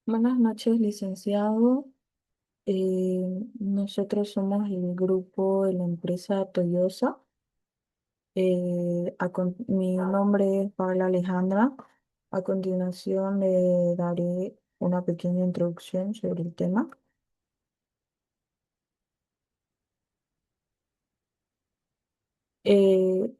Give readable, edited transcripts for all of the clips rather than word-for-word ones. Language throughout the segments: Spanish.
Buenas noches, licenciado. Nosotros somos el grupo de la empresa Toyosa. Mi nombre es Paula Alejandra. A continuación le daré una pequeña introducción sobre el tema.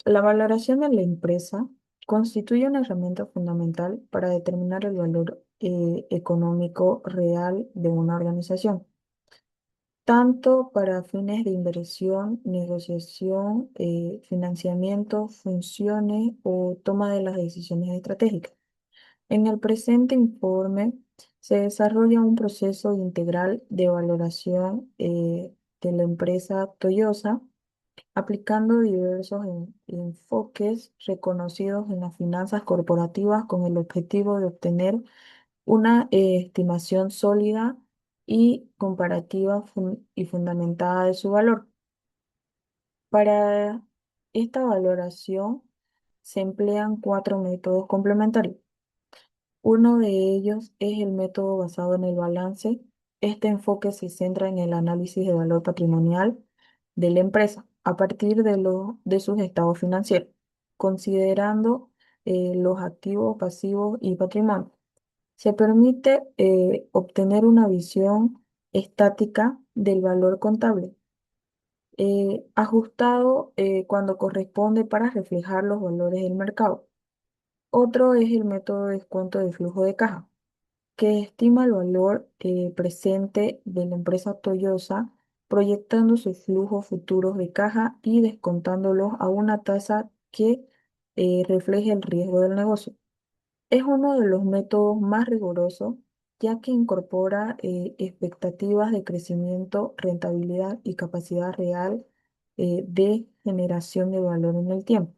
La valoración de la empresa constituye una herramienta fundamental para determinar el valor económico real de una organización, tanto para fines de inversión, negociación, financiamiento, funciones o toma de las decisiones estratégicas. En el presente informe se desarrolla un proceso integral de valoración de la empresa Toyosa, aplicando diversos enfoques reconocidos en las finanzas corporativas con el objetivo de obtener una estimación sólida y comparativa y fundamentada de su valor. Para esta valoración se emplean cuatro métodos complementarios. Uno de ellos es el método basado en el balance. Este enfoque se centra en el análisis de valor patrimonial de la empresa a partir de sus estados financieros, considerando los activos, pasivos y patrimonio. Se permite obtener una visión estática del valor contable, ajustado cuando corresponde para reflejar los valores del mercado. Otro es el método de descuento de flujo de caja, que estima el valor presente de la empresa Toyosa, proyectando sus flujos futuros de caja y descontándolos a una tasa que refleje el riesgo del negocio. Es uno de los métodos más rigurosos, ya que incorpora expectativas de crecimiento, rentabilidad y capacidad real de generación de valor en el tiempo.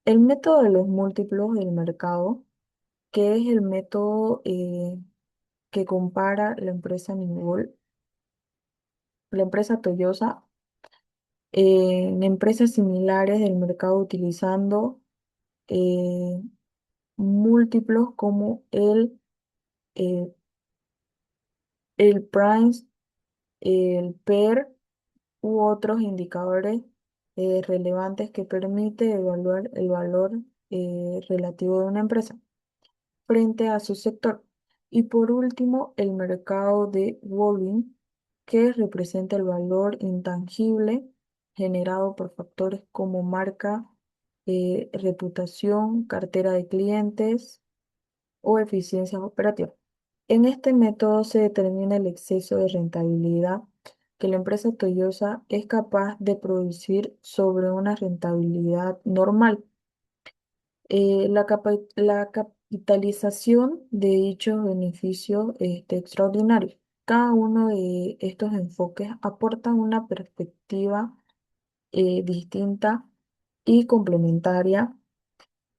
El método de los múltiplos del mercado, que es el método que compara la empresa Toyosa en empresas similares del mercado utilizando eh, múltiplos como eh, el Price, el PER u otros indicadores relevantes que permite evaluar el valor relativo de una empresa frente a su sector. Y por último, el mercado de Wolin, que representa el valor intangible generado por factores como marca, reputación, cartera de clientes o eficiencias operativas. En este método se determina el exceso de rentabilidad que la empresa Toyosa es capaz de producir sobre una rentabilidad normal. La capitalización de dichos beneficios extraordinarios. Cada uno de estos enfoques aporta una perspectiva distinta y complementaria,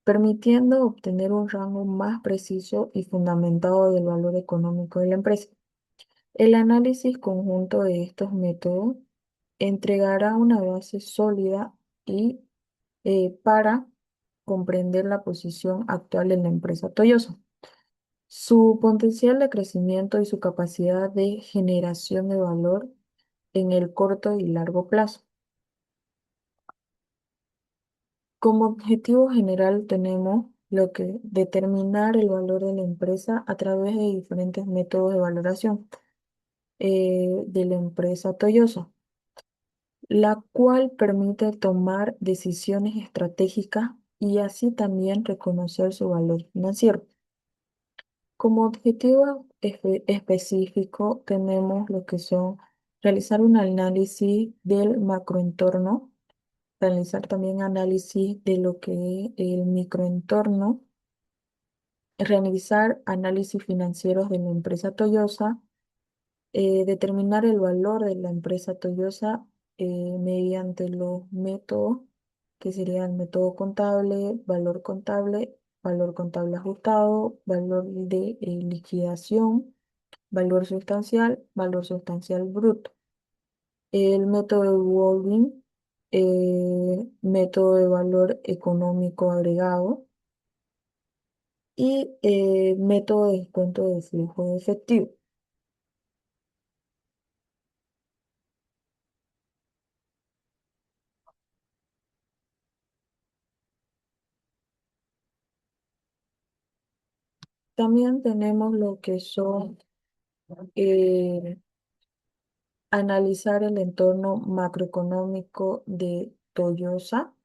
permitiendo obtener un rango más preciso y fundamentado del valor económico de la empresa. El análisis conjunto de estos métodos entregará una base sólida y para comprender la posición actual en la empresa Toyosa, su potencial de crecimiento y su capacidad de generación de valor en el corto y largo plazo. Como objetivo general tenemos lo que determinar el valor de la empresa a través de diferentes métodos de valoración de la empresa Toyosa, la cual permite tomar decisiones estratégicas y así también reconocer su valor financiero. Como objetivo específico tenemos lo que son realizar un análisis del macroentorno, realizar también análisis de lo que es el microentorno, realizar análisis financieros de la empresa Toyosa, determinar el valor de la empresa Toyosa mediante los métodos que serían método contable, valor contable ajustado, valor de liquidación, valor sustancial bruto. El método de Wolving, método de valor económico agregado, y método de descuento de flujo de efectivo. También tenemos lo que son eh, analizar el entorno macroeconómico de Toyosa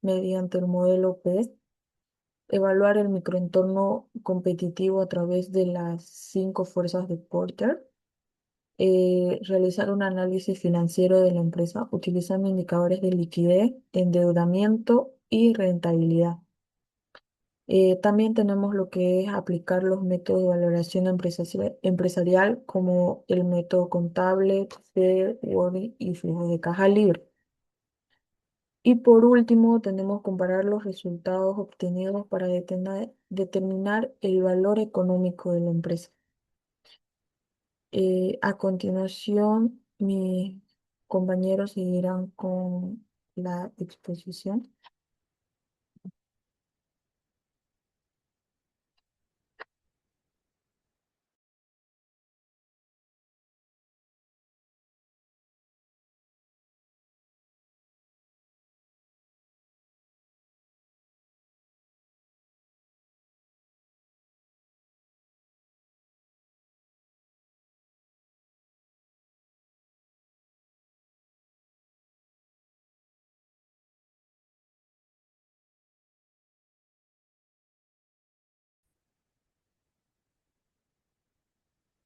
mediante el modelo PES, evaluar el microentorno competitivo a través de las cinco fuerzas de Porter, realizar un análisis financiero de la empresa utilizando indicadores de liquidez, endeudamiento y rentabilidad. También tenemos lo que es aplicar los métodos de valoración empresarial como el método contable, FED, WORI y flujo de caja libre. Y por último, tenemos que comparar los resultados obtenidos para determinar el valor económico de la empresa. A continuación, mis compañeros seguirán con la exposición.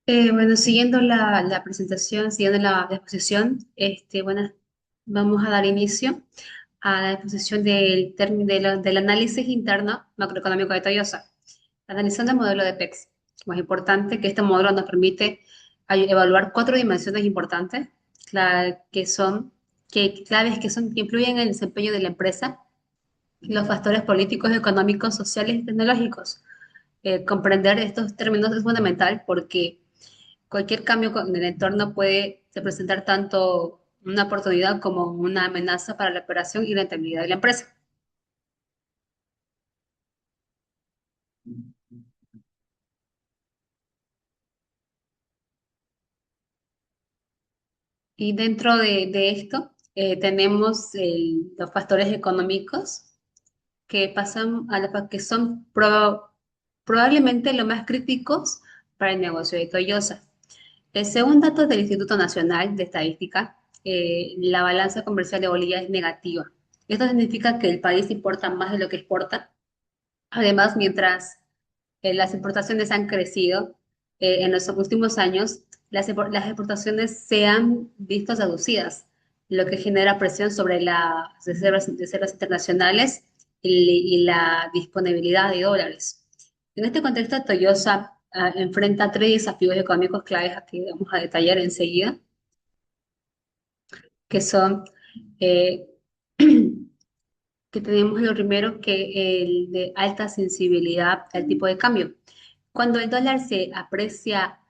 Bueno, siguiendo la presentación, siguiendo la exposición, bueno, vamos a dar inicio a la exposición del análisis interno macroeconómico de Toyosa, analizando el modelo de PEX. Más importante que este modelo nos permite evaluar cuatro dimensiones importantes, que son claves que influyen en el desempeño de la empresa, los factores políticos, económicos, sociales y tecnológicos. Comprender estos términos es fundamental porque cualquier cambio en el entorno puede representar tanto una oportunidad como una amenaza para la operación y la rentabilidad de la empresa. Y dentro de esto tenemos los factores económicos que pasan que son probablemente los más críticos para el negocio de Toyota. Según datos del Instituto Nacional de Estadística, la balanza comercial de Bolivia es negativa. Esto significa que el país importa más de lo que exporta. Además, mientras las importaciones han crecido en los últimos años, las exportaciones se han visto reducidas, lo que genera presión sobre las reservas internacionales y la disponibilidad de dólares. En este contexto, Toyota enfrenta tres desafíos económicos claves que vamos a detallar enseguida, que son eh, que tenemos lo primero que el de alta sensibilidad al tipo de cambio. Cuando el dólar se aprecia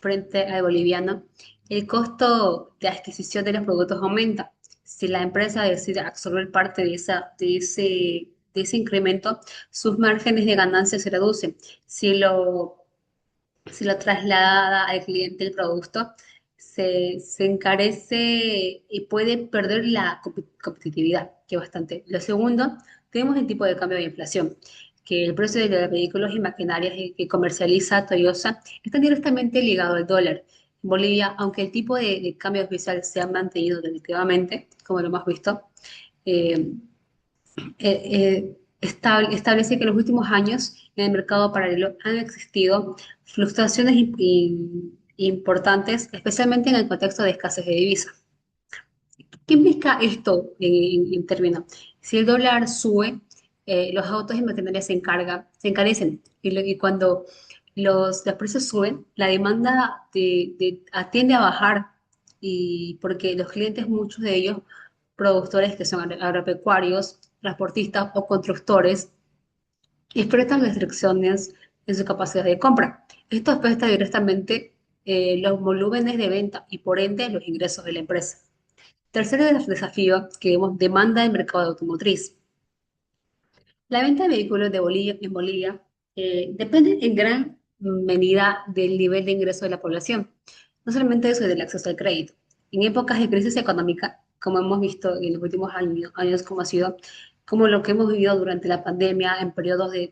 frente al boliviano, el costo de adquisición de los productos aumenta. Si la empresa decide absorber parte de ese incremento, sus márgenes de ganancia se reducen. Si lo traslada al cliente el producto, se encarece y puede perder la competitividad, que es bastante. Lo segundo, tenemos el tipo de cambio de inflación, que el precio de los vehículos y maquinarias que comercializa Toyota está directamente ligado al dólar. En Bolivia, aunque el tipo de cambio oficial se ha mantenido relativamente, como lo hemos visto, eh, establece que en los últimos años en el mercado paralelo han existido fluctuaciones importantes, especialmente en el contexto de escasez de divisas. ¿Qué implica esto en términos? Si el dólar sube, los autos y maquinaria se encarecen y cuando los precios suben, la demanda tiende a bajar y porque los clientes, muchos de ellos, productores que son agropecuarios, transportistas o constructores, enfrentan restricciones en su capacidad de compra. Esto afecta directamente los volúmenes de venta y por ende los ingresos de la empresa. Tercer desafío que vemos, demanda del mercado automotriz. La venta de vehículos en Bolivia Depende en gran medida del nivel de ingreso de la población, no solamente eso del acceso al crédito. En épocas de crisis económica, como hemos visto en los últimos años como ha sido, como lo que hemos vivido durante la pandemia, en periodos de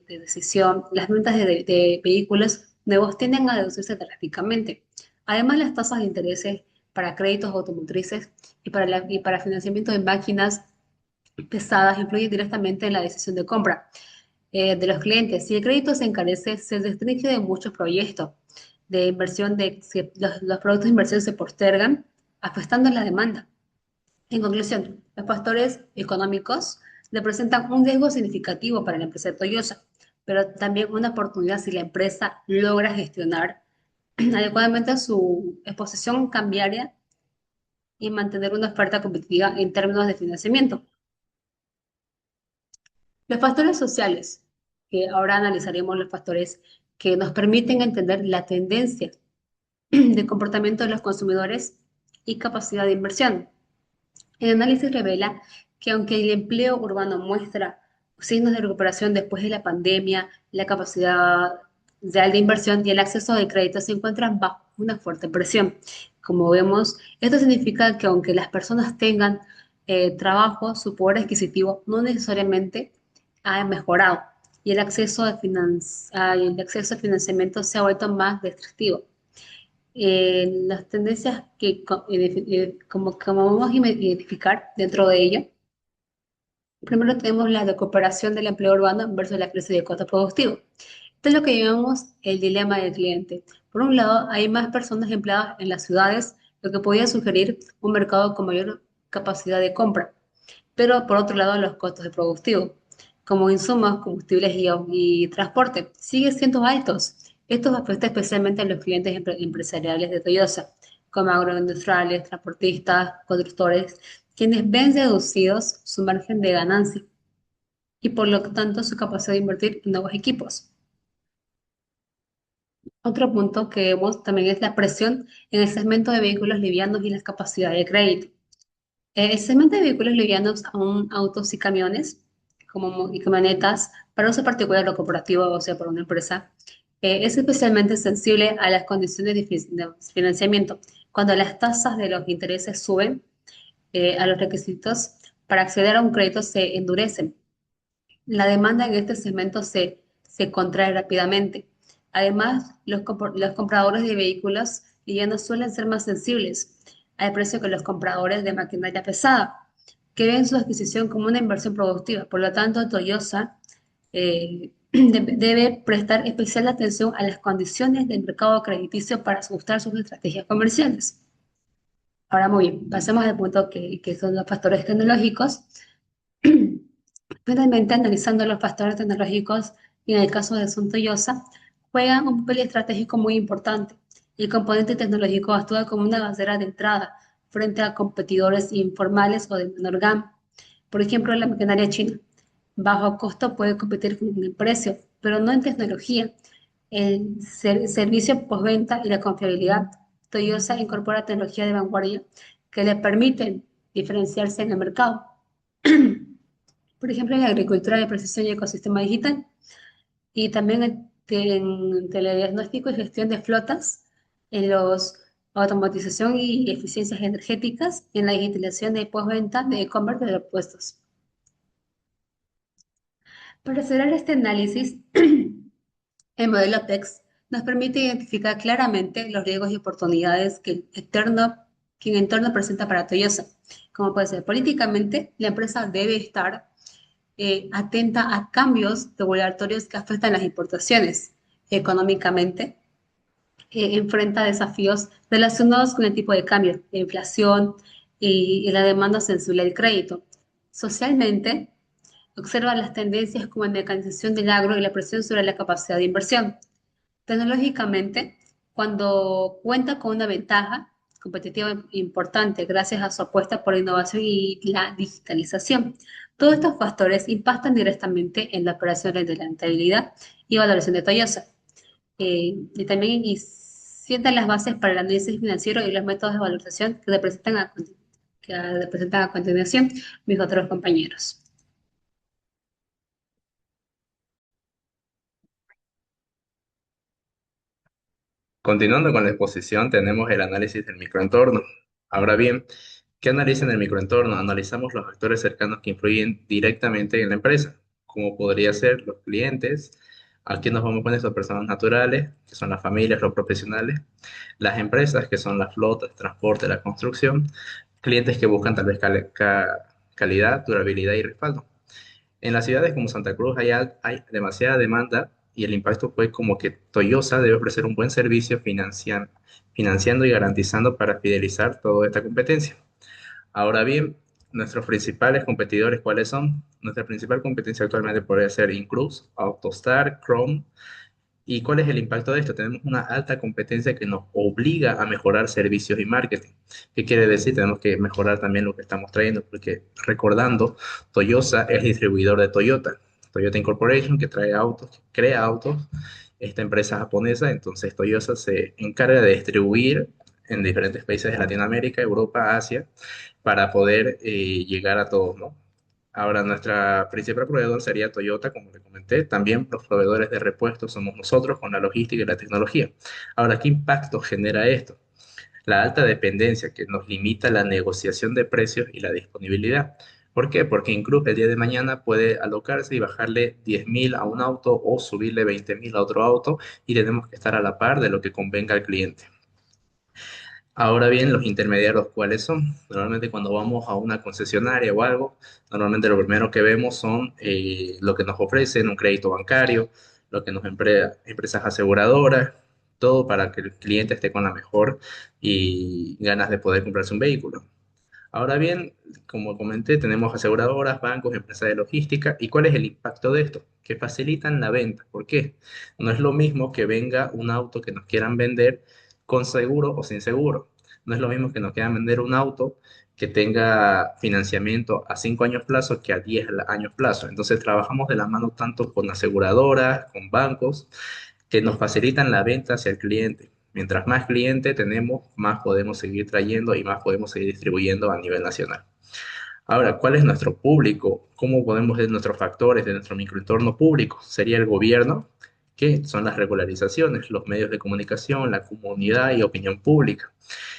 decisión, las ventas de vehículos nuevos tienden a reducirse drásticamente. Además, las tasas de intereses para créditos automotrices y para financiamiento de máquinas pesadas influyen directamente en la decisión de compra de los clientes. Si el crédito se encarece, se restringe de muchos proyectos de inversión, si los productos de inversión se postergan, afectando la demanda. En conclusión, los factores económicos representan un riesgo significativo para la empresa de Toyota, pero también una oportunidad si la empresa logra gestionar adecuadamente su exposición cambiaria y mantener una oferta competitiva en términos de financiamiento. Los factores sociales, que ahora analizaremos los factores que nos permiten entender la tendencia de comportamiento de los consumidores y capacidad de inversión. El análisis revela que aunque el empleo urbano muestra signos de recuperación después de la pandemia, la capacidad real de inversión y el acceso al crédito se encuentran bajo una fuerte presión. Como vemos, esto significa que aunque las personas tengan trabajo, su poder adquisitivo no necesariamente ha mejorado y el acceso a financiamiento se ha vuelto más restrictivo. Las tendencias como vamos a identificar dentro de ello, primero tenemos la recuperación del empleo urbano versus la crisis de costo productivo. Esto es lo que llamamos el dilema del cliente. Por un lado, hay más personas empleadas en las ciudades, lo que podría sugerir un mercado con mayor capacidad de compra. Pero por otro lado, los costos de productivo, como insumos, combustibles y transporte, siguen siendo altos. Esto afecta especialmente a los clientes empresariales de Toyota, como agroindustriales, transportistas, constructores, quienes ven reducidos su margen de ganancia y por lo tanto su capacidad de invertir en nuevos equipos. Otro punto que vemos también es la presión en el segmento de vehículos livianos y las capacidades de crédito. El segmento de vehículos livianos, aún autos y camiones, y camionetas, para uso particular o corporativo, o sea, para una empresa, es especialmente sensible a las condiciones de financiamiento. Cuando las tasas de los intereses suben, a los requisitos para acceder a un crédito se endurecen. La demanda en este segmento se contrae rápidamente. Además, los compradores de vehículos livianos suelen ser más sensibles al precio que los compradores de maquinaria pesada, que ven su adquisición como una inversión productiva. Por lo tanto, Toyota debe prestar especial atención a las condiciones del mercado crediticio para ajustar sus estrategias comerciales. Ahora, muy bien, pasemos al punto que son los factores tecnológicos. Finalmente, analizando los factores tecnológicos, y en el caso de Suntoyosa, juegan un papel estratégico muy importante. El componente tecnológico actúa como una barrera de entrada frente a competidores informales o de menor gama. Por ejemplo, la maquinaria china, bajo costo, puede competir con el precio, pero no en tecnología. El servicio postventa y la confiabilidad. Toyota incorpora tecnología de vanguardia que le permiten diferenciarse en el mercado. Por ejemplo, en la agricultura de precisión y ecosistema digital, y también en telediagnóstico y gestión de flotas, en los automatización y eficiencias energéticas, en la digitalización de postventa de e-commerce de repuestos. Para cerrar este análisis, el modelo PEX nos permite identificar claramente los riesgos y oportunidades que el entorno presenta para Toyota. Como puede ser, políticamente, la empresa debe estar atenta a cambios regulatorios que afectan las importaciones. Económicamente, enfrenta desafíos relacionados con el tipo de cambio, la inflación y la demanda sensible al crédito. Socialmente, observa las tendencias como la mecanización del agro y la presión sobre la capacidad de inversión. Tecnológicamente, cuando cuenta con una ventaja competitiva importante gracias a su apuesta por la innovación y la digitalización. Todos estos factores impactan directamente en la operación de rentabilidad y valoración de Toyota. Y también sientan las bases para el análisis financiero y los métodos de valorización que representan a continuación mis otros compañeros. Continuando con la exposición, tenemos el análisis del microentorno. Ahora bien, ¿qué analiza en el microentorno? Analizamos los actores cercanos que influyen directamente en la empresa, como podría ser los clientes. Aquí nos vamos con estas personas naturales, que son las familias, los profesionales, las empresas, que son las flotas, transporte, la construcción, clientes que buscan tal vez calidad, durabilidad y respaldo. En las ciudades como Santa Cruz hay demasiada demanda y el impacto fue como que Toyosa debe ofrecer un buen servicio financiando y garantizando para fidelizar toda esta competencia. Ahora bien, nuestros principales competidores, ¿cuáles son? Nuestra principal competencia actualmente podría ser Incruz, AutoStar, Chrome. ¿Y cuál es el impacto de esto? Tenemos una alta competencia que nos obliga a mejorar servicios y marketing. ¿Qué quiere decir? Tenemos que mejorar también lo que estamos trayendo, porque recordando, Toyota es distribuidor de Toyota. Toyota Incorporation, que trae autos, que crea autos, esta empresa japonesa, entonces Toyota se encarga de distribuir en diferentes países de Latinoamérica, Europa, Asia, para poder llegar a todos, ¿no? Ahora, nuestra principal proveedor sería Toyota, como le comenté. También los proveedores de repuestos somos nosotros con la logística y la tecnología. Ahora, ¿qué impacto genera esto? La alta dependencia que nos limita la negociación de precios y la disponibilidad. ¿Por qué? Porque Incluso el día de mañana puede alocarse y bajarle 10.000 a un auto o subirle 20.000 a otro auto y tenemos que estar a la par de lo que convenga al cliente. Ahora bien, los intermediarios, ¿cuáles son? Normalmente cuando vamos a una concesionaria o algo, normalmente lo primero que vemos son lo que nos ofrecen, un crédito bancario, lo que nos empresas aseguradoras, todo para que el cliente esté con la mejor y ganas de poder comprarse un vehículo. Ahora bien, como comenté, tenemos aseguradoras, bancos, empresas de logística. ¿Y cuál es el impacto de esto? Que facilitan la venta. ¿Por qué? No es lo mismo que venga un auto que nos quieran vender con seguro o sin seguro. No es lo mismo que nos quieran vender un auto que tenga financiamiento a 5 años plazo que a 10 años plazo. Entonces trabajamos de la mano tanto con aseguradoras, con bancos, que nos facilitan la venta hacia el cliente. Mientras más cliente tenemos, más podemos seguir trayendo y más podemos seguir distribuyendo a nivel nacional. Ahora, ¿cuál es nuestro público? ¿Cómo podemos ver nuestros factores de nuestro microentorno público? Sería el gobierno, que son las regularizaciones, los medios de comunicación, la comunidad y opinión pública.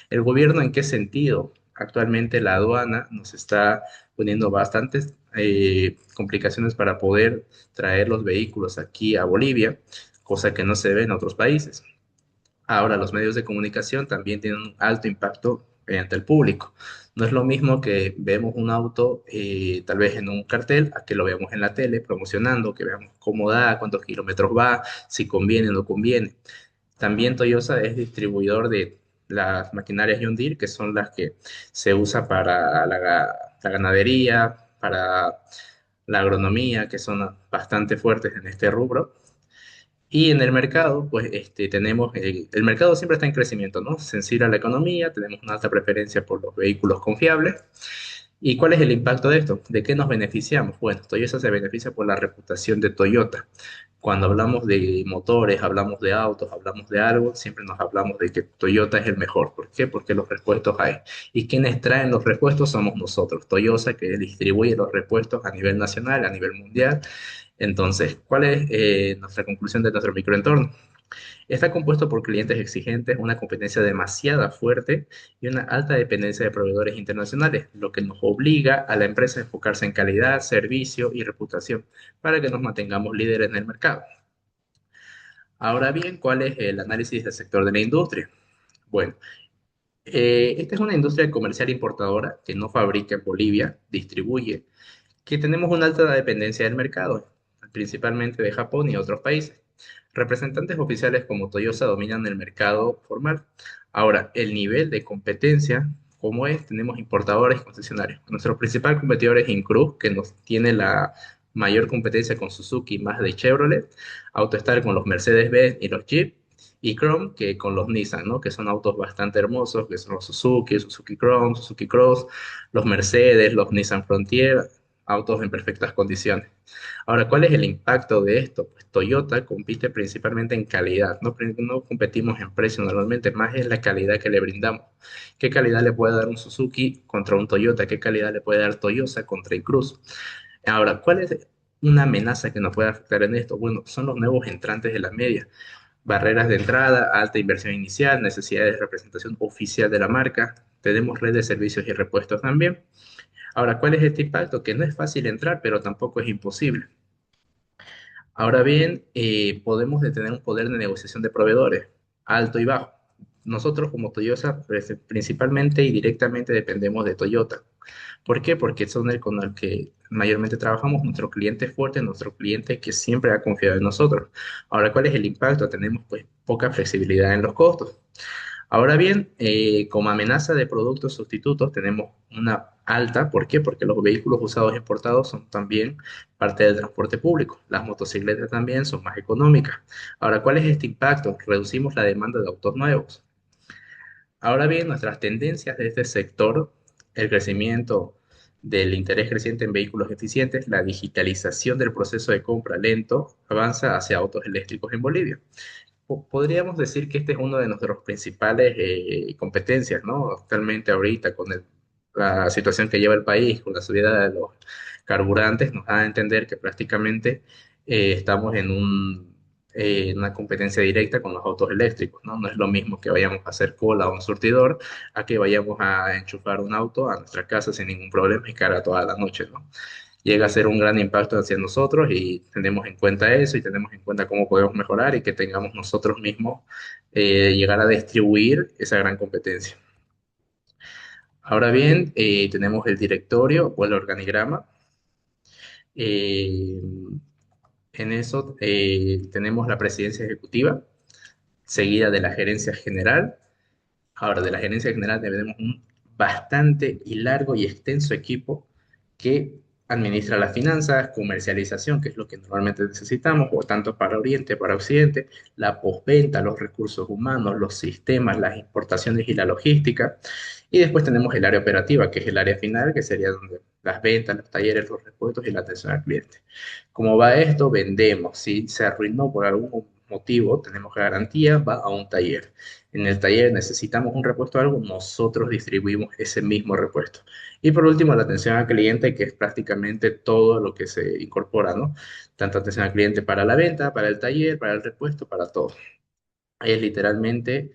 ¿El gobierno en qué sentido? Actualmente la aduana nos está poniendo bastantes complicaciones para poder traer los vehículos aquí a Bolivia, cosa que no se ve en otros países. Ahora, los medios de comunicación también tienen un alto impacto ante el público. No es lo mismo que vemos un auto tal vez en un cartel a que lo veamos en la tele promocionando, que veamos cómo da, cuántos kilómetros va, si conviene o no conviene. También Toyota es distribuidor de las maquinarias John Deere, que son las que se usa para la ganadería, para la agronomía, que son bastante fuertes en este rubro. Y en el mercado, pues tenemos, el mercado siempre está en crecimiento, ¿no? Sensible a la economía, tenemos una alta preferencia por los vehículos confiables. ¿Y cuál es el impacto de esto? ¿De qué nos beneficiamos? Bueno, Toyota se beneficia por la reputación de Toyota. Cuando hablamos de motores, hablamos de autos, hablamos de algo, siempre nos hablamos de que Toyota es el mejor. ¿Por qué? Porque los repuestos hay. ¿Y quienes traen los repuestos somos nosotros? Toyota, que distribuye los repuestos a nivel nacional, a nivel mundial. Entonces, ¿cuál es nuestra conclusión de nuestro microentorno? Está compuesto por clientes exigentes, una competencia demasiado fuerte y una alta dependencia de proveedores internacionales, lo que nos obliga a la empresa a enfocarse en calidad, servicio y reputación para que nos mantengamos líderes en el mercado. Ahora bien, ¿cuál es el análisis del sector de la industria? Bueno, esta es una industria comercial importadora que no fabrica en Bolivia, distribuye, que tenemos una alta dependencia del mercado, principalmente de Japón y otros países. Representantes oficiales como Toyota dominan el mercado formal. Ahora, el nivel de competencia, ¿cómo es? Tenemos importadores y concesionarios. Nuestro principal competidor es Incruz, que nos tiene la mayor competencia con Suzuki más de Chevrolet, AutoStar con los Mercedes-Benz y los Jeep, y Chrome que con los Nissan, ¿no? Que son autos bastante hermosos, que son los Suzuki, Suzuki Chrome, Suzuki Cross, los Mercedes, los Nissan Frontier, autos en perfectas condiciones. Ahora, ¿cuál es el impacto de esto? Pues Toyota compite principalmente en calidad, no competimos en precio normalmente, más es la calidad que le brindamos. ¿Qué calidad le puede dar un Suzuki contra un Toyota? ¿Qué calidad le puede dar Toyota contra Cruz? Ahora, ¿cuál es una amenaza que nos puede afectar en esto? Bueno, son los nuevos entrantes de la media. barreras de entrada, alta inversión inicial, necesidades de representación oficial de la marca. Tenemos red de servicios y repuestos también. Ahora, ¿cuál es este impacto? Que no es fácil entrar, pero tampoco es imposible. Ahora bien, podemos tener un poder de negociación de proveedores, alto y bajo. Nosotros como Toyota, principalmente y directamente dependemos de Toyota. ¿Por qué? Porque son el con el que mayormente trabajamos, nuestro cliente fuerte, nuestro cliente que siempre ha confiado en nosotros. Ahora, ¿cuál es el impacto? Tenemos pues poca flexibilidad en los costos. Ahora bien, como amenaza de productos sustitutos tenemos una alta. ¿Por qué? Porque los vehículos usados importados son también parte del transporte público. Las motocicletas también son más económicas. Ahora, ¿cuál es este impacto? Reducimos la demanda de autos nuevos. Ahora bien, nuestras tendencias de este sector, el crecimiento del interés creciente en vehículos eficientes, la digitalización del proceso de compra lento, avanza hacia autos eléctricos en Bolivia. Podríamos decir que este es uno de nuestros principales competencias, ¿no? Actualmente ahorita la situación que lleva el país, con la subida de los carburantes, nos da a entender que prácticamente estamos en una competencia directa con los autos eléctricos, ¿no? No es lo mismo que vayamos a hacer cola a un surtidor a que vayamos a enchufar un auto a nuestra casa sin ningún problema y carga toda la noche, ¿no? Llega a ser un gran impacto hacia nosotros y tenemos en cuenta eso y tenemos en cuenta cómo podemos mejorar y que tengamos nosotros mismos llegar a distribuir esa gran competencia. Ahora bien, tenemos el directorio o el organigrama. Eh, en eso tenemos la presidencia ejecutiva, seguida de la gerencia general. Ahora, de la gerencia general tenemos un bastante y largo y extenso equipo que administra las finanzas, comercialización, que es lo que normalmente necesitamos, o tanto para Oriente, para Occidente, la postventa, los recursos humanos, los sistemas, las importaciones y la logística. Y después tenemos el área operativa, que es el área final, que sería donde las ventas, los talleres, los repuestos y la atención al cliente. ¿Cómo va esto? Vendemos. Si se arruinó por algún motivo, tenemos garantía, va a un taller. En el taller necesitamos un repuesto de algo, nosotros distribuimos ese mismo repuesto. Y por último, la atención al cliente, que es prácticamente todo lo que se incorpora, ¿no? Tanto atención al cliente para la venta, para el taller, para el repuesto, para todo. Es literalmente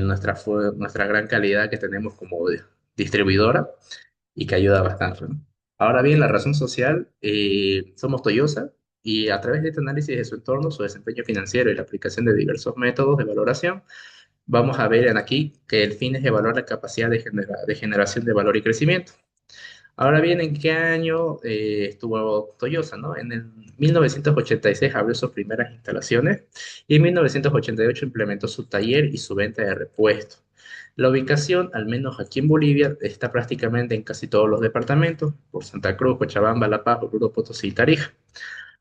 nuestra gran calidad que tenemos como distribuidora y que ayuda bastante, ¿no? Ahora bien, la razón social, somos Toyosa y a través de este análisis de su entorno, su desempeño financiero y la aplicación de diversos métodos de valoración, vamos a ver en aquí que el fin es evaluar la capacidad de generación de valor y crecimiento. Ahora bien, ¿en qué año estuvo Toyosa, no? En el 1986 abrió sus primeras instalaciones y en 1988 implementó su taller y su venta de repuestos. La ubicación, al menos aquí en Bolivia, está prácticamente en casi todos los departamentos, por Santa Cruz, Cochabamba, La Paz, Oruro, Potosí y Tarija.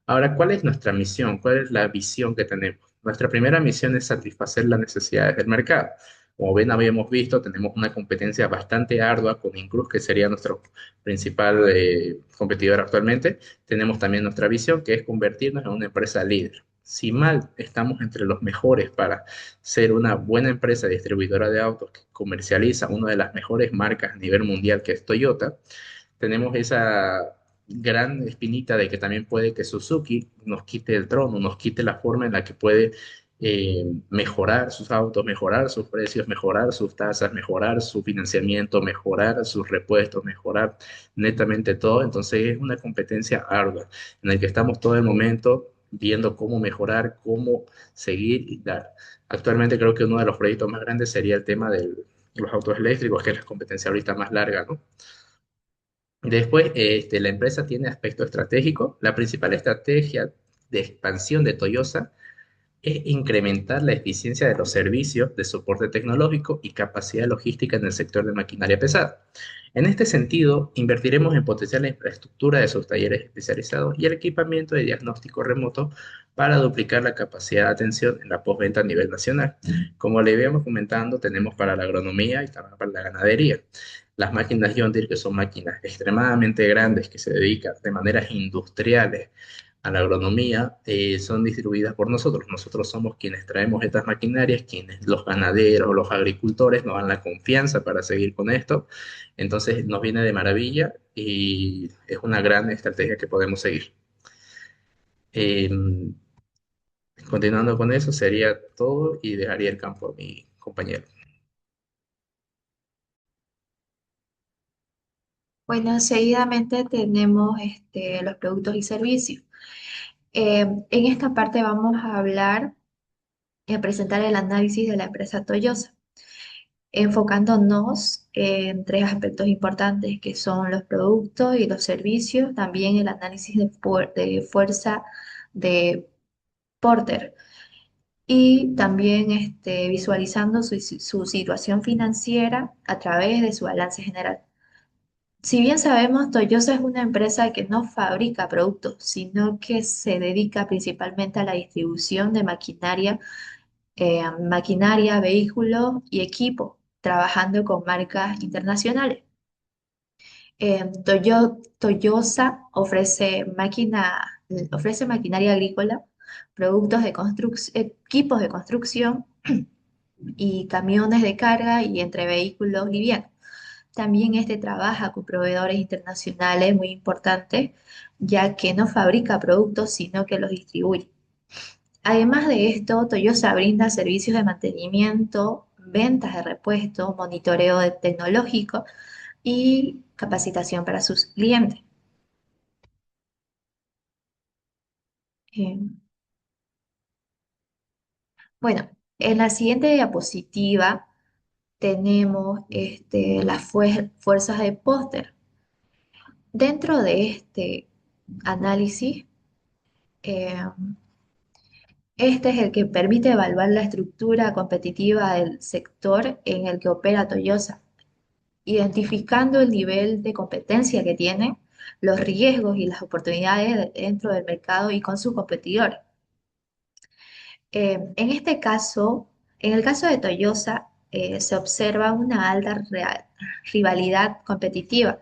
Ahora, ¿cuál es nuestra misión? ¿Cuál es la visión que tenemos? Nuestra primera misión es satisfacer las necesidades del mercado. Como ven, habíamos visto, tenemos una competencia bastante ardua con Incruz, que sería nuestro principal competidor actualmente. Tenemos también nuestra visión, que es convertirnos en una empresa líder. Si mal estamos entre los mejores para ser una buena empresa distribuidora de autos que comercializa una de las mejores marcas a nivel mundial, que es Toyota, tenemos esa gran espinita de que también puede que Suzuki nos quite el trono, nos quite la forma en la que puede mejorar sus autos, mejorar sus precios, mejorar sus tasas, mejorar su financiamiento, mejorar sus repuestos, mejorar netamente todo. Entonces es una competencia ardua en la que estamos todo el momento viendo cómo mejorar, cómo seguir y dar. Actualmente creo que uno de los proyectos más grandes sería el tema de los autos eléctricos, que es la competencia ahorita más larga, ¿no? Después, la empresa tiene aspecto estratégico. La principal estrategia de expansión de Toyota es incrementar la eficiencia de los servicios de soporte tecnológico y capacidad logística en el sector de maquinaria pesada. En este sentido, invertiremos en potenciar la infraestructura de sus talleres especializados y el equipamiento de diagnóstico remoto para duplicar la capacidad de atención en la postventa a nivel nacional. Como le íbamos comentando, tenemos para la agronomía y también para la ganadería. Las máquinas John Deere, que son máquinas extremadamente grandes que se dedican de maneras industriales a la agronomía, son distribuidas por nosotros. Nosotros somos quienes traemos estas maquinarias, quienes los ganaderos, los agricultores nos dan la confianza para seguir con esto. Entonces nos viene de maravilla y es una gran estrategia que podemos seguir. Eh, Continuando con eso, sería todo y dejaría el campo a mi compañero. Bueno, seguidamente tenemos los productos y servicios. En esta parte vamos a hablar y a presentar el análisis de la empresa Toyosa, enfocándonos en tres aspectos importantes que son los productos y los servicios, también el análisis de fuerza de Porter y también visualizando su situación financiera a través de su balance general. Si bien sabemos, Toyosa es una empresa que no fabrica productos, sino que se dedica principalmente a la distribución de maquinaria, vehículos y equipo, trabajando con marcas internacionales. Toyosa ofrece maquinaria agrícola, equipos de construcción y camiones de carga y entre vehículos livianos. También trabaja con proveedores internacionales muy importantes, ya que no fabrica productos, sino que los distribuye. Además de esto, Toyosa brinda servicios de mantenimiento, ventas de repuesto, tecnológico y capacitación para sus clientes. Eh, bueno, en la siguiente diapositiva tenemos las fuerzas de póster. Dentro de este análisis, eh, este es el que permite evaluar la estructura competitiva del sector en el que opera Toyosa, identificando el nivel de competencia que tiene, los riesgos y las oportunidades dentro del mercado y con sus competidores. En este caso, en el caso de Toyosa, se observa una alta rivalidad competitiva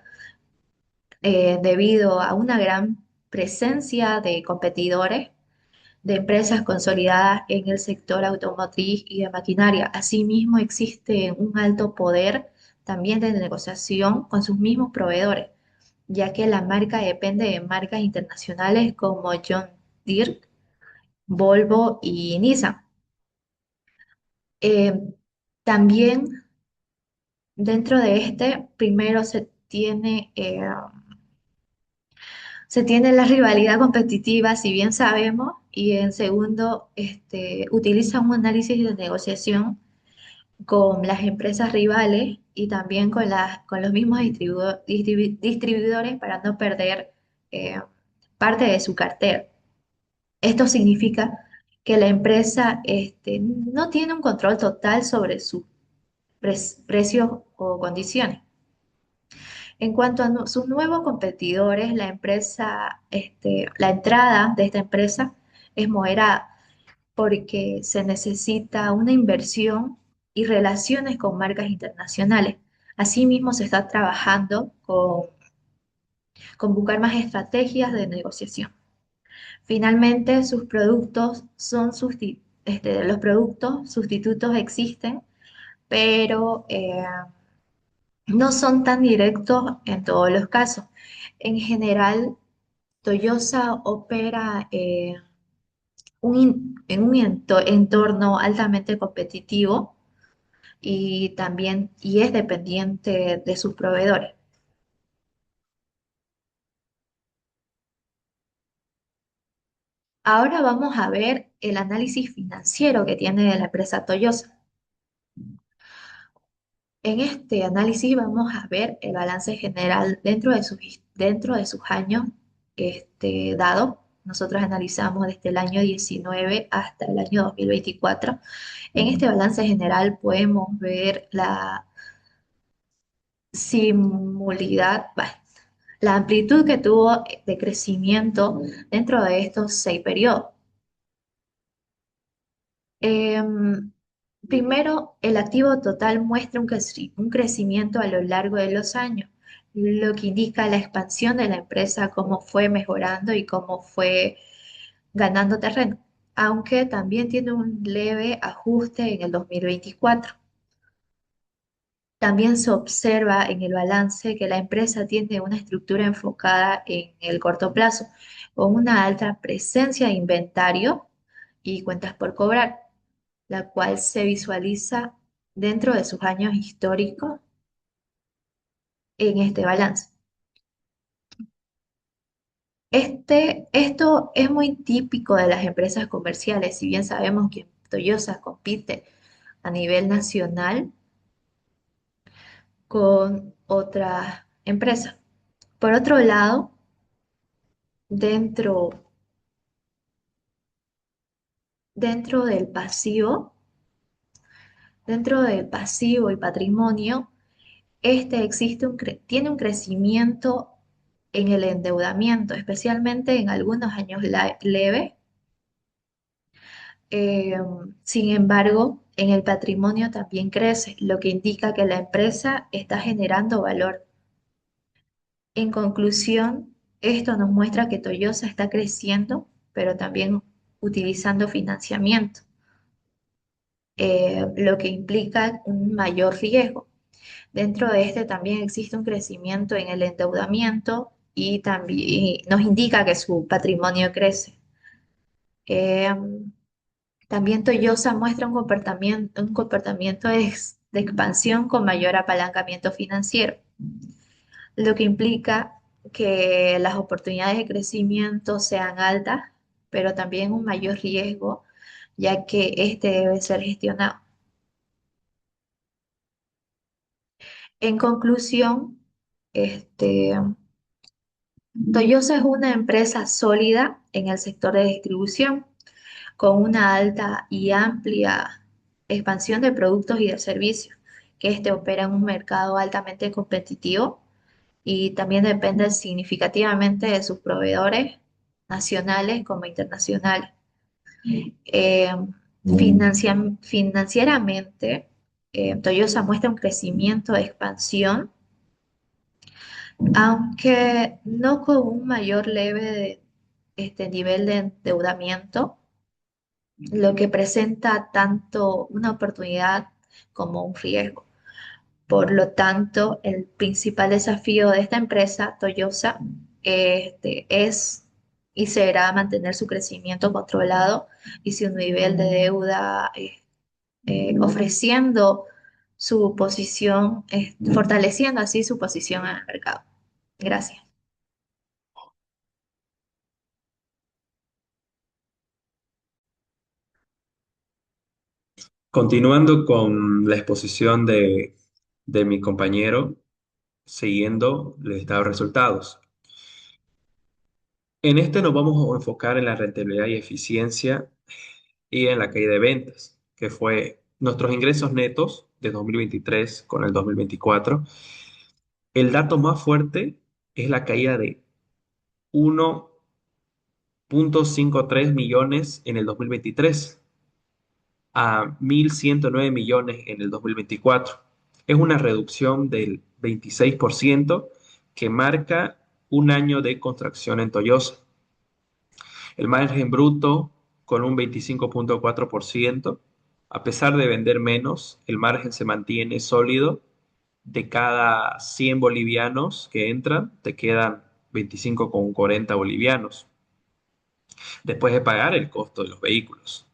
debido a una gran presencia de competidores de empresas consolidadas en el sector automotriz y de maquinaria. Asimismo, existe un alto poder también de negociación con sus mismos proveedores, ya que la marca depende de marcas internacionales como John Deere, Volvo y Nissan. Eh, También dentro de primero se tiene la rivalidad competitiva, si bien sabemos, y en segundo, utiliza un análisis de negociación con las empresas rivales y también con los mismos distribuidores para no perder eh, parte de su cartera. Esto significa que la empresa no tiene un control total sobre sus precios o condiciones. En cuanto a sus nuevos competidores, la entrada de esta empresa es moderada porque se necesita una inversión y relaciones con marcas internacionales. Asimismo, se está trabajando con buscar más estrategias de negociación. Finalmente, los productos sustitutos existen, pero no son tan directos en todos los casos. En general, Toyosa opera en un entorno altamente competitivo y también es dependiente de sus proveedores. Ahora vamos a ver el análisis financiero que tiene la empresa Toyosa. En este análisis vamos a ver el balance general dentro de sus años dados. Nosotros analizamos desde el año 19 hasta el año 2024. En este balance general podemos ver la simulidad, bah, la amplitud que tuvo de crecimiento dentro de estos 6 periodos. Em, Primero, el activo total muestra un crecimiento a lo largo de los años, lo que indica la expansión de la empresa, cómo fue mejorando y cómo fue ganando terreno, aunque también tiene un leve ajuste en el 2024. También se observa en el balance que la empresa tiene una estructura enfocada en el corto plazo, con una alta presencia de inventario y cuentas por cobrar, la cual se visualiza dentro de sus años históricos en este balance. Esto es muy típico de las empresas comerciales, si bien sabemos que Toyota compite a nivel nacional con otras empresas. Por otro lado, dentro, dentro del pasivo, dentro del pasivo y patrimonio, tiene un crecimiento en el endeudamiento, especialmente en algunos años leve. Eh, Sin embargo, en el patrimonio también crece, lo que indica que la empresa está generando valor. En conclusión, esto nos muestra que Toyosa está creciendo, pero también utilizando financiamiento, lo que implica un mayor riesgo. Dentro de este también existe un crecimiento en el endeudamiento y también nos indica que su patrimonio crece. Eh, También Toyosa muestra un comportamiento de expansión con mayor apalancamiento financiero, lo que implica que las oportunidades de crecimiento sean altas, pero también un mayor riesgo, ya que este debe ser gestionado. En conclusión, este, Toyosa es una empresa sólida en el sector de distribución, con una alta y amplia expansión de productos y de servicios, que opera en un mercado altamente competitivo y también depende significativamente de sus proveedores nacionales como internacionales. Eh, Financieramente, Toyota muestra un crecimiento de expansión, aunque no con un mayor leve de este nivel de endeudamiento, lo que presenta tanto una oportunidad como un riesgo. Por lo tanto, el principal desafío de esta empresa, Toyosa, es y será mantener su crecimiento controlado y su nivel de deuda, ofreciendo su posición, fortaleciendo así su posición en el mercado. Gracias. Continuando con la exposición de mi compañero, siguiendo el estado de resultados. En este nos vamos a enfocar en la rentabilidad y eficiencia y en la caída de ventas, que fue nuestros ingresos netos de 2023 con el 2024. El dato más fuerte es la caída de 1,53 millones en el 2023 a 1.109 millones en el 2024. Es una reducción del 26% que marca un año de contracción en Toyota. El margen bruto con un 25,4%. A pesar de vender menos, el margen se mantiene sólido. De cada 100 bolivianos que entran, te quedan 25,40 bolivianos, después de pagar el costo de los vehículos.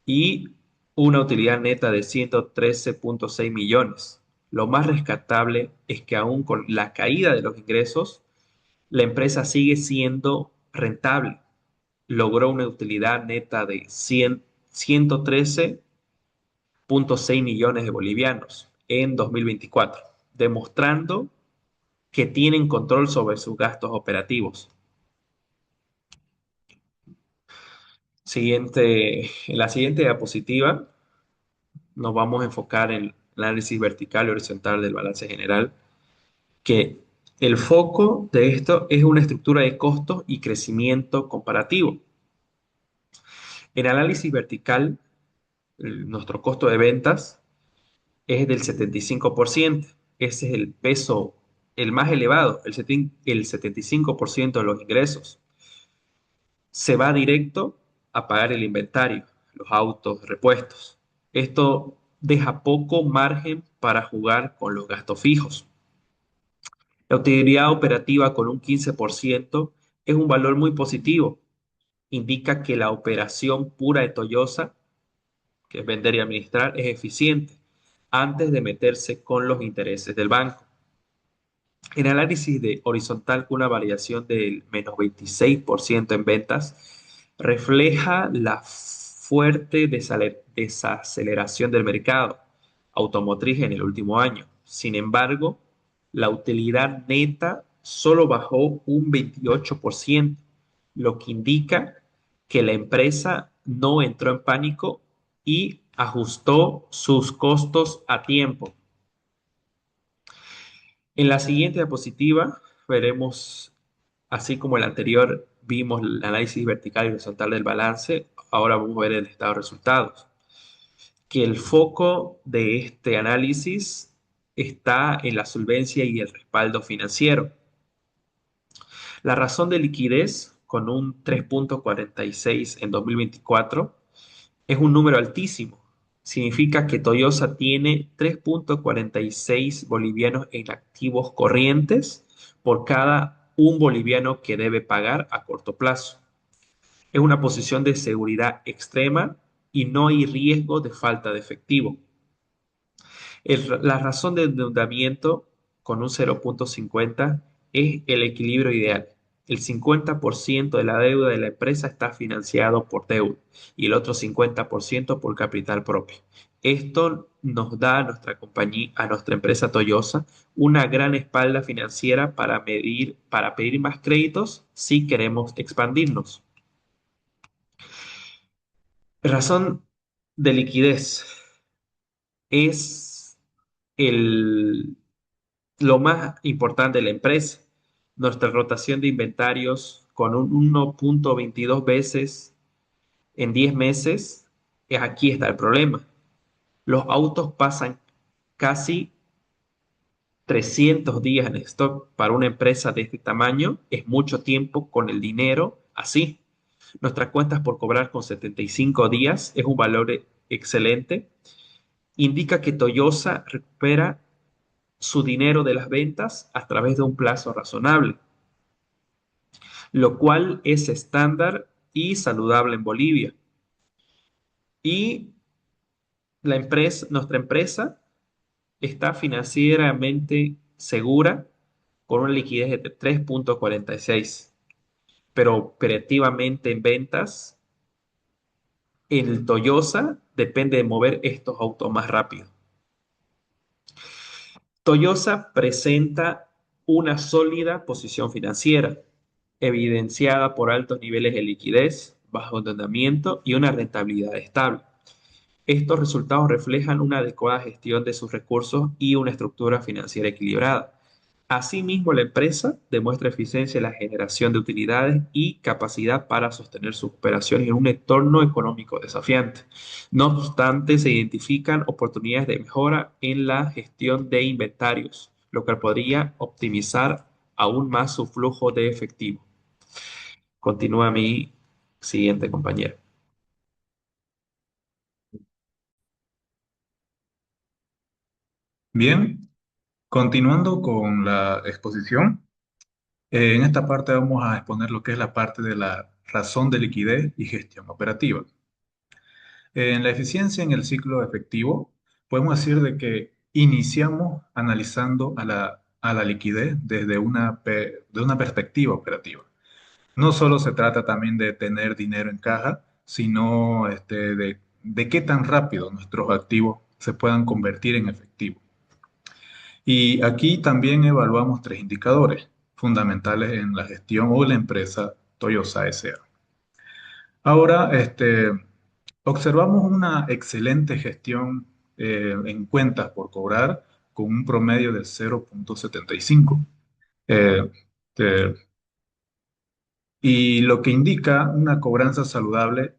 Y una utilidad neta de 113,6 millones. Lo más rescatable es que aún con la caída de los ingresos, la empresa sigue siendo rentable. Logró una utilidad neta de 113,6 millones de bolivianos en 2024, demostrando que tienen control sobre sus gastos operativos. En la siguiente diapositiva nos vamos a enfocar en el análisis vertical y horizontal del balance general, que el foco de esto es una estructura de costos y crecimiento comparativo. En análisis vertical, nuestro costo de ventas es del 75%. Ese es el peso, el más elevado, el 75% de los ingresos. Se va directo a pagar el inventario, los autos, repuestos. Esto deja poco margen para jugar con los gastos fijos. La utilidad operativa con un 15% es un valor muy positivo, indica que la operación pura de Toyosa, que es vender y administrar, es eficiente antes de meterse con los intereses del banco. En análisis de horizontal con una variación del menos 26% en ventas, refleja la fuerte desaceleración del mercado automotriz en el último año. Sin embargo, la utilidad neta solo bajó un 28%, lo que indica que la empresa no entró en pánico y ajustó sus costos a tiempo. En la siguiente diapositiva veremos, así como el anterior, vimos el análisis vertical y horizontal del balance, ahora vamos a ver el estado de resultados. Que el foco de este análisis está en la solvencia y el respaldo financiero. La razón de liquidez, con un 3.46 en 2024, es un número altísimo. Significa que Toyosa tiene 3.46 bolivianos en activos corrientes por cada un boliviano que debe pagar a corto plazo. Es una posición de seguridad extrema y no hay riesgo de falta de efectivo. La razón de endeudamiento con un 0.50 es el equilibrio ideal. El 50% de la deuda de la empresa está financiado por deuda y el otro 50% por capital propio. Esto nos da a nuestra compañía, a nuestra empresa Toyosa, una gran espalda financiera para pedir más créditos si queremos expandirnos. Razón de liquidez es el lo más importante de la empresa. Nuestra rotación de inventarios con un 1.22 veces en 10 meses, aquí está el problema. Los autos pasan casi 300 días en stock. Para una empresa de este tamaño es mucho tiempo con el dinero así. Nuestras cuentas por cobrar con 75 días es un valor excelente. Indica que Toyosa recupera su dinero de las ventas a través de un plazo razonable, lo cual es estándar y saludable en Bolivia. Y nuestra empresa está financieramente segura con una liquidez de 3.46, pero operativamente en ventas, el Toyosa depende de mover estos autos más rápido. Toyosa presenta una sólida posición financiera, evidenciada por altos niveles de liquidez, bajo endeudamiento y una rentabilidad estable. Estos resultados reflejan una adecuada gestión de sus recursos y una estructura financiera equilibrada. Asimismo, la empresa demuestra eficiencia en la generación de utilidades y capacidad para sostener sus operaciones en un entorno económico desafiante. No obstante, se identifican oportunidades de mejora en la gestión de inventarios, lo que podría optimizar aún más su flujo de efectivo. Continúa mi siguiente compañero. Bien, continuando con la exposición, en esta parte vamos a exponer lo que es la parte de la razón de liquidez y gestión operativa. En la eficiencia en el ciclo efectivo, podemos decir de que iniciamos analizando a la liquidez desde de una perspectiva operativa. No solo se trata también de tener dinero en caja, sino de qué tan rápido nuestros activos se puedan convertir en efectivo. Y aquí también evaluamos tres indicadores fundamentales en la gestión o la empresa Toyosa S.A. Ahora, observamos una excelente gestión en cuentas por cobrar con un promedio de 0.75. Eh, eh, y lo que indica una cobranza saludable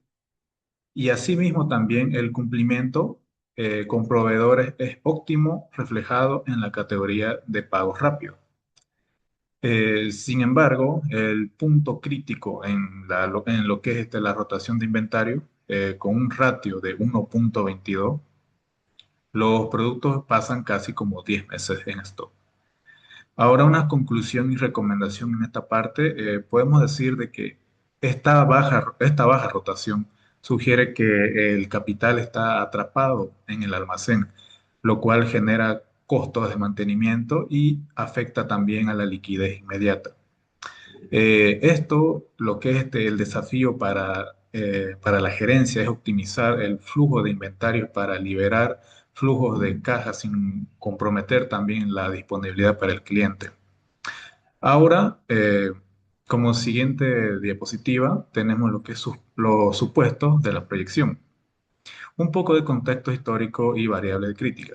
y asimismo también el cumplimiento con proveedores es óptimo reflejado en la categoría de pagos rápidos. Sin embargo, el punto crítico en lo que es la rotación de inventario, con un ratio de 1.22, los productos pasan casi como 10 meses en stock. Ahora, una conclusión y recomendación en esta parte, podemos decir de que esta baja rotación sugiere que el capital está atrapado en el almacén, lo cual genera costos de mantenimiento y afecta también a la liquidez inmediata. Esto, lo que es el desafío para la gerencia es optimizar el flujo de inventarios para liberar flujos de caja sin comprometer también la disponibilidad para el cliente. Ahora, como siguiente diapositiva, tenemos lo que es los supuestos de la proyección. Un poco de contexto histórico y variable de crítica.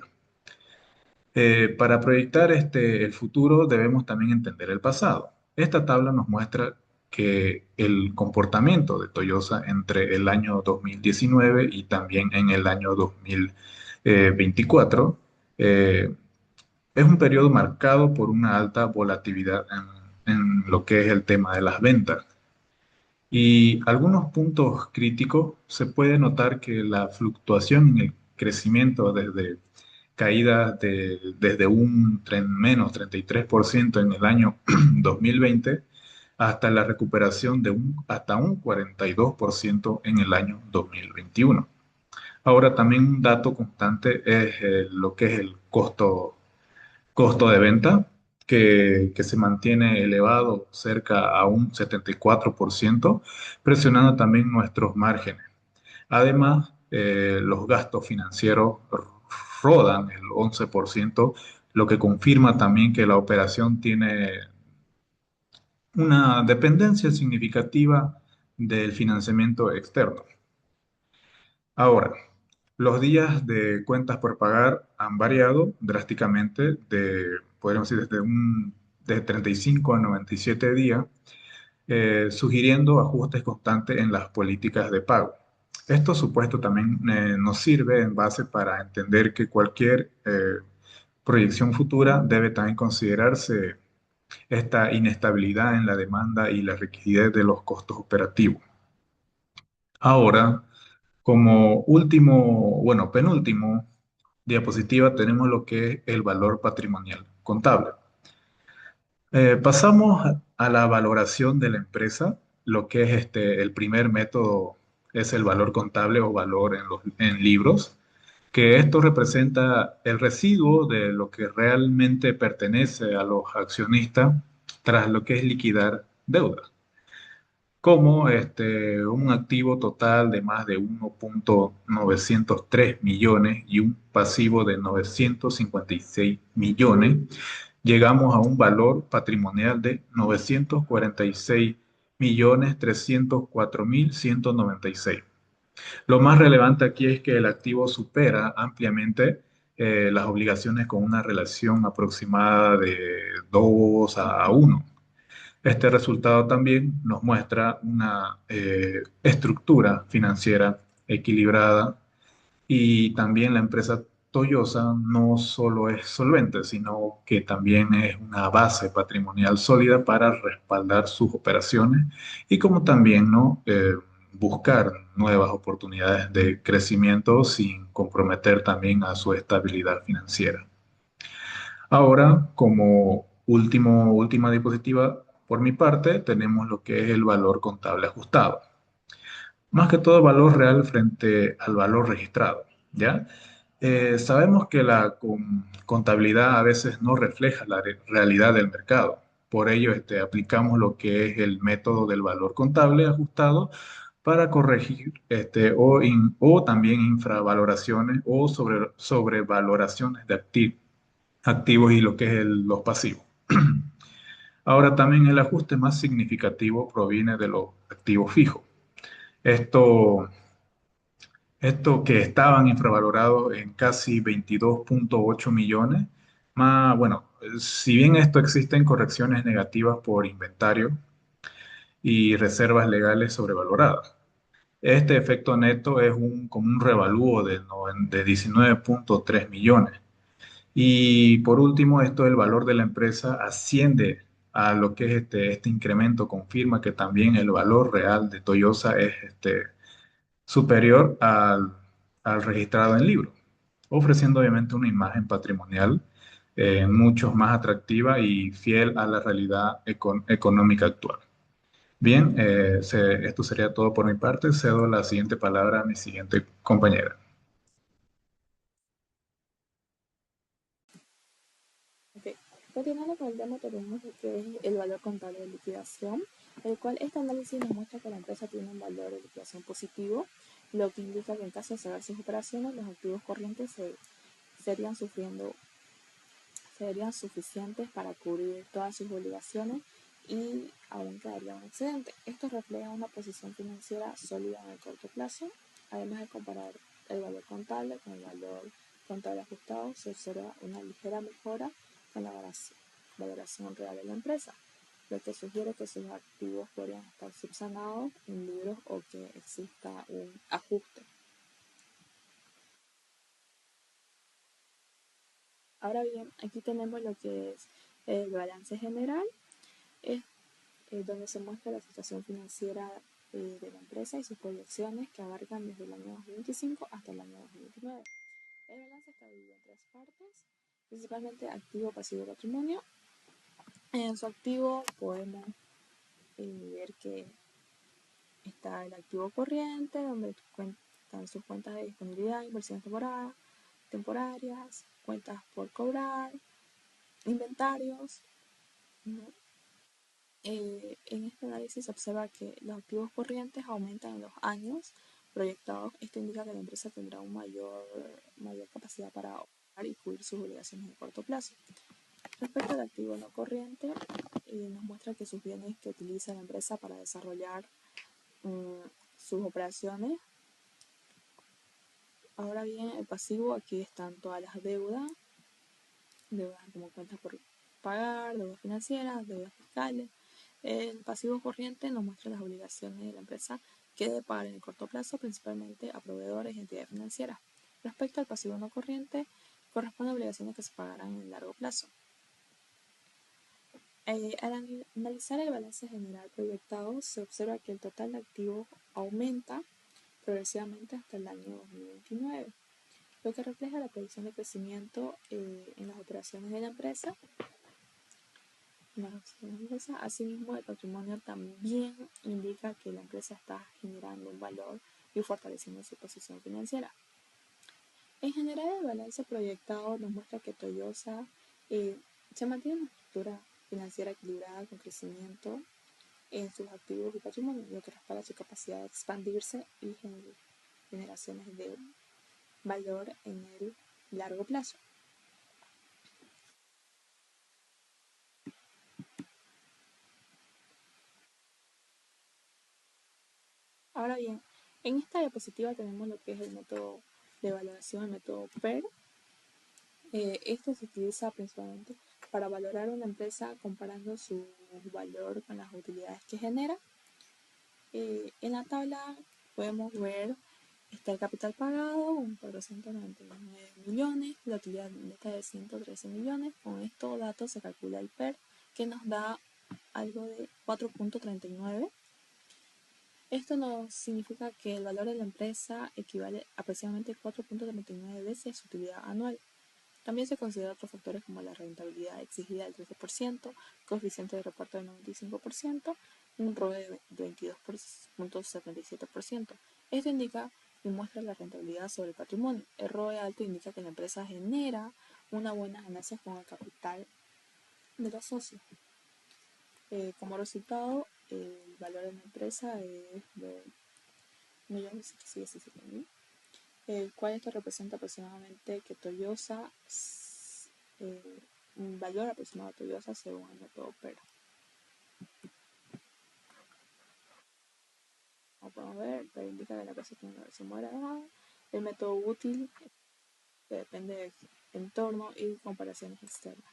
Para proyectar el futuro debemos también entender el pasado. Esta tabla nos muestra que el comportamiento de Toyota entre el año 2019 y también en el año 2024 es un periodo marcado por una alta volatilidad en lo que es el tema de las ventas. Y algunos puntos críticos se puede notar que la fluctuación en el crecimiento desde desde menos 33% en el año 2020 hasta la recuperación de hasta un 42% en el año 2021. Ahora también un dato constante es lo que es el costo de venta, que se mantiene elevado cerca a un 74%, presionando también nuestros márgenes. Además, los gastos financieros rodan el 11%, lo que confirma también que la operación tiene una dependencia significativa del financiamiento externo. Ahora, los días de cuentas por pagar han variado drásticamente podríamos decir, de 35 a 97 días, sugiriendo ajustes constantes en las políticas de pago. Esto supuesto también nos sirve en base para entender que cualquier proyección futura debe también considerarse esta inestabilidad en la demanda y la rigidez de los costos operativos. Ahora, como último, bueno, penúltimo diapositiva tenemos lo que es el valor patrimonial contable. Pasamos a la valoración de la empresa. Lo que es el primer método es el valor contable o valor en libros, que esto representa el residuo de lo que realmente pertenece a los accionistas tras lo que es liquidar deuda, como un activo total de más de 1.903 millones y un pasivo de 956 millones, llegamos a un valor patrimonial de 946 millones 304 mil 196. Lo más relevante aquí es que el activo supera ampliamente las obligaciones con una relación aproximada de 2 a 1. Este resultado también nos muestra una estructura financiera equilibrada y también la empresa Toyosa no solo es solvente, sino que también es una base patrimonial sólida para respaldar sus operaciones y como también ¿no? Buscar nuevas oportunidades de crecimiento sin comprometer también a su estabilidad financiera. Ahora, como última diapositiva, por mi parte, tenemos lo que es el valor contable ajustado. Más que todo valor real frente al valor registrado, ¿ya? Sabemos que la contabilidad a veces no refleja la realidad del mercado. Por ello, aplicamos lo que es el método del valor contable ajustado para corregir o también infravaloraciones o sobrevaloraciones de activos y lo que es los pasivos. Ahora también el ajuste más significativo proviene de los activos fijos. Esto, esto que estaban infravalorados en casi 22.8 millones, más, bueno, si bien esto existen correcciones negativas por inventario y reservas legales sobrevaloradas. Este efecto neto es como un revalúo de 19.3 millones. Y por último, el valor de la empresa asciende a lo que es este incremento, confirma que también el valor real de Toyota es superior al registrado en libro, ofreciendo obviamente una imagen patrimonial mucho más atractiva y fiel a la realidad económica actual. Bien, esto sería todo por mi parte. Cedo la siguiente palabra a mi siguiente compañera. Ok. Continuando con el tema, tenemos lo que es el valor contable de liquidación, el cual este análisis nos muestra que la empresa tiene un valor de liquidación positivo, lo que indica que en caso de cerrar sus operaciones, los activos corrientes serían sufriendo serían suficientes para cubrir todas sus obligaciones y aún quedaría un excedente. Esto refleja una posición financiera sólida en el corto plazo. Además de comparar el valor contable con el valor contable ajustado, se observa una ligera mejora en la valoración real de la empresa, lo que sugiere que sus activos podrían estar subsanados en libros o que exista un ajuste. Ahora bien, aquí tenemos lo que es el balance general, es donde se muestra la situación financiera de la empresa y sus proyecciones que abarcan desde el año 2025 hasta el año 2029. El balance está dividido en tres partes, principalmente activo, pasivo y patrimonio. En su activo podemos ver que está el activo corriente, donde están sus cuentas de disponibilidad, inversiones temporarias, cuentas por cobrar, inventarios, ¿no? En este análisis se observa que los activos corrientes aumentan en los años proyectados. Esto indica que la empresa tendrá una mayor capacidad para ahorrar y cubrir sus obligaciones en corto plazo. Respecto al activo no corriente, nos muestra que sus bienes que utiliza la empresa para desarrollar sus operaciones. Ahora bien, el pasivo, aquí están todas las deudas como cuentas por pagar, deudas financieras, deudas fiscales. El pasivo corriente nos muestra las obligaciones de la empresa que debe pagar en el corto plazo, principalmente a proveedores y entidades financieras. Respecto al pasivo no corriente, corresponde a obligaciones que se pagarán en el largo plazo. Al analizar el balance general proyectado, se observa que el total de activos aumenta progresivamente hasta el año 2029, lo que refleja la predicción de crecimiento en las operaciones de la empresa. Asimismo, el patrimonio también indica que la empresa está generando un valor y fortaleciendo su posición financiera. En general, el balance proyectado nos muestra que Toyosa se mantiene una estructura financiera equilibrada con crecimiento en sus activos y patrimonio, lo que respalda su capacidad de expandirse y generaciones de valor en el largo plazo. Ahora bien, en esta diapositiva tenemos lo que es el método de evaluación, el método PER. Este se utiliza principalmente para valorar una empresa comparando su valor con las utilidades que genera. En la tabla podemos ver, está el capital pagado, un 499 millones, la utilidad neta de 113 millones. Con estos datos se calcula el PER, que nos da algo de 4.39. Esto nos significa que el valor de la empresa equivale a aproximadamente 4.39 veces su utilidad anual. También se consideran otros factores como la rentabilidad exigida del 13%, coeficiente de reparto del 95%, un ROE de 22.77%. Esto indica y muestra la rentabilidad sobre el patrimonio. El ROE alto indica que la empresa genera una buena ganancia con el capital de los socios. Como resultado, el valor de la empresa es de 1.717.000, el cual esto representa aproximadamente que Toyosa, un valor aproximado de Toyosa según el método PER. Como podemos ver, PER indica que la empresa tiene una versión muy agradable. El método útil, que depende del entorno y comparaciones externas.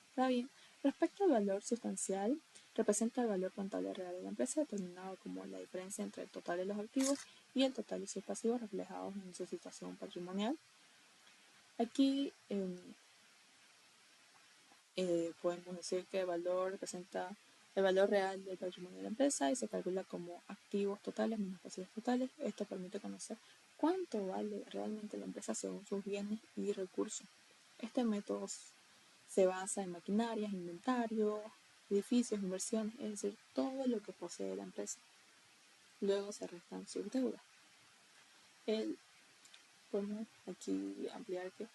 Está bien. Respecto al valor sustancial, representa el valor contable real de la empresa, determinado como la diferencia entre el total de los activos y el total de sus pasivos reflejados en su situación patrimonial. Aquí podemos decir que el valor representa el valor real del patrimonio de la empresa y se calcula como activos totales menos pasivos totales. Esto permite conocer cuánto vale realmente la empresa según sus bienes y recursos. Este método se basa en maquinarias, inventarios, edificios, inversiones, es decir, todo lo que posee la empresa. Luego se restan sus deudas. Podemos aquí ampliar que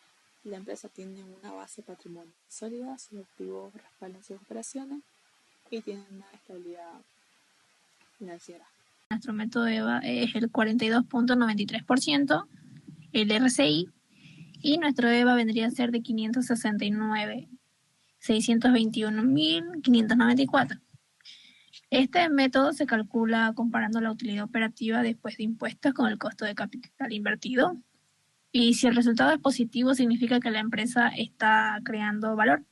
la empresa tiene una base patrimonio sólida, sus activos respaldan sus operaciones y tiene una estabilidad financiera. Nuestro método EVA es el 42.93%, el RCI, y nuestro EVA vendría a ser de 569.621.594. Este método se calcula comparando la utilidad operativa después de impuestos con el costo de capital invertido. Y si el resultado es positivo, significa que la empresa está creando valor.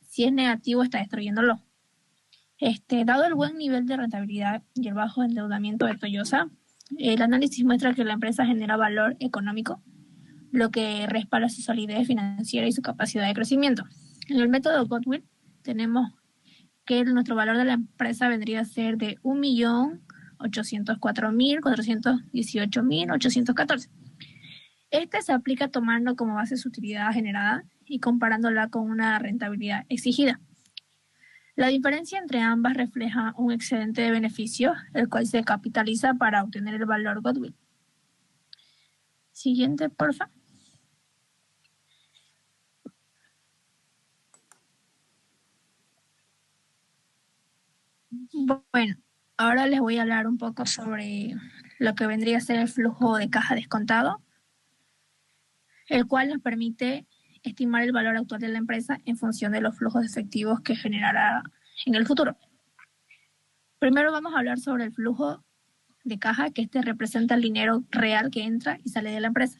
Si es negativo, está destruyéndolo. Dado el buen nivel de rentabilidad y el bajo endeudamiento de Toyosa, el análisis muestra que la empresa genera valor económico, lo que respalda su solidez financiera y su capacidad de crecimiento. En el método Goodwill tenemos que nuestro valor de la empresa vendría a ser de 1.804.418.814. Este se aplica tomando como base su utilidad generada y comparándola con una rentabilidad exigida. La diferencia entre ambas refleja un excedente de beneficio, el cual se capitaliza para obtener el valor Goodwill. Siguiente, porfa. Bueno, ahora les voy a hablar un poco sobre lo que vendría a ser el flujo de caja descontado, el cual nos permite estimar el valor actual de la empresa en función de los flujos efectivos que generará en el futuro. Primero vamos a hablar sobre el flujo de caja, que representa el dinero real que entra y sale de la empresa.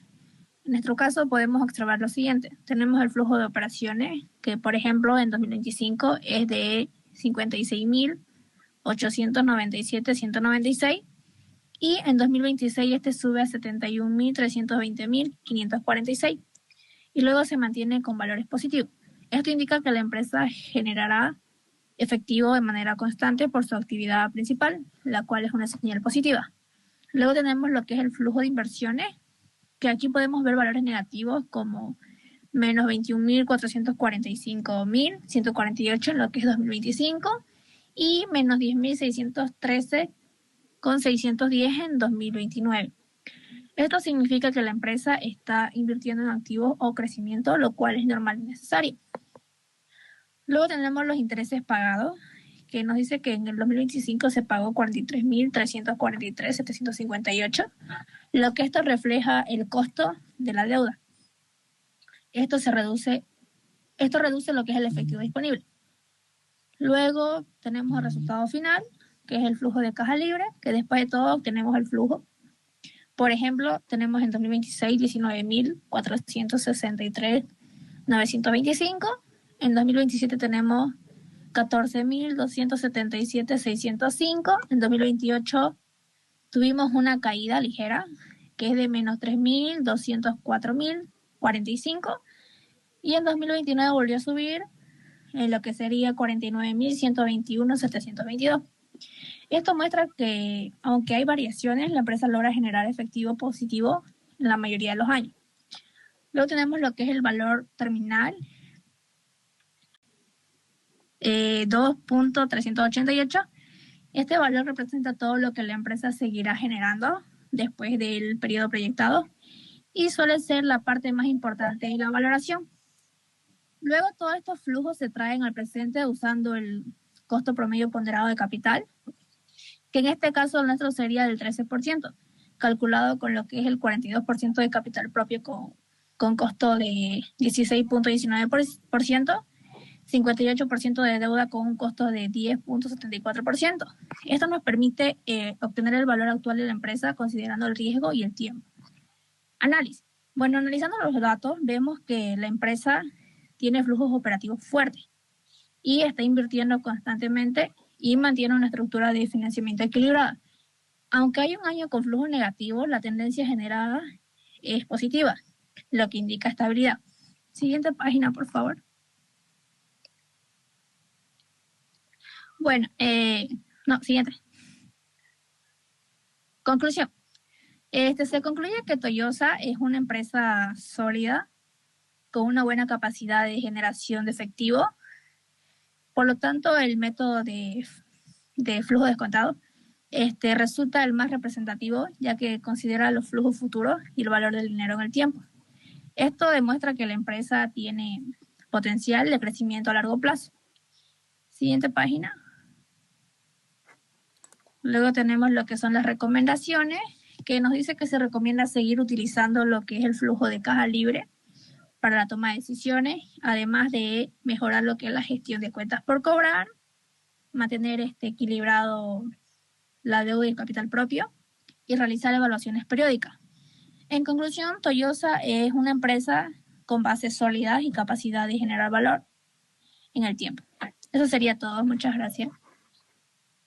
En nuestro caso podemos observar lo siguiente. Tenemos el flujo de operaciones, que por ejemplo en 2025 es de 56.897.196 y en 2026 sube a 71.320.546 y luego se mantiene con valores positivos. Esto indica que la empresa generará efectivo de manera constante por su actividad principal, la cual es una señal positiva. Luego tenemos lo que es el flujo de inversiones, que aquí podemos ver valores negativos como menos 21.445.148 en lo que es 2025 y menos 10.613.610 en 2029. Esto significa que la empresa está invirtiendo en activos o crecimiento, lo cual es normal y necesario. Luego tenemos los intereses pagados, que nos dice que en el 2025 se pagó 43.343.758, lo que esto refleja el costo de la deuda. Esto reduce lo que es el efectivo disponible. Luego tenemos el resultado final, que es el flujo de caja libre, que después de todo obtenemos el flujo. Por ejemplo, tenemos en 2026 19.463.925, en 2027 tenemos 14.277.605, en 2028 tuvimos una caída ligera, que es de menos 3.204.045, y en 2029 volvió a subir en lo que sería 49.121.722. Esto muestra que, aunque hay variaciones, la empresa logra generar efectivo positivo en la mayoría de los años. Luego tenemos lo que es el valor terminal, 2.388. Este valor representa todo lo que la empresa seguirá generando después del periodo proyectado y suele ser la parte más importante de la valoración. Luego todos estos flujos se traen al presente usando el costo promedio ponderado de capital, que en este caso nuestro sería del 13%, calculado con lo que es el 42% de capital propio con costo de 16.19%, 58% de deuda con un costo de 10.74%. Esto nos permite obtener el valor actual de la empresa considerando el riesgo y el tiempo. Análisis. Bueno, analizando los datos, vemos que la empresa tiene flujos operativos fuertes y está invirtiendo constantemente y mantiene una estructura de financiamiento equilibrada. Aunque hay un año con flujo negativo, la tendencia generada es positiva, lo que indica estabilidad. Siguiente página, por favor. Bueno, siguiente. Conclusión. Se concluye que Toyosa es una empresa sólida, con una buena capacidad de generación de efectivo, Por lo tanto, el método de flujo descontado resulta el más representativo, ya que considera los flujos futuros y el valor del dinero en el tiempo. Esto demuestra que la empresa tiene potencial de crecimiento a largo plazo. Siguiente página. Luego tenemos lo que son las recomendaciones, que nos dice que se recomienda seguir utilizando lo que es el flujo de caja libre para la toma de decisiones, además de mejorar lo que es la gestión de cuentas por cobrar, mantener equilibrado la deuda y el capital propio y realizar evaluaciones periódicas. En conclusión, Toyosa es una empresa con bases sólidas y capacidad de generar valor en el tiempo. Eso sería todo. Muchas gracias.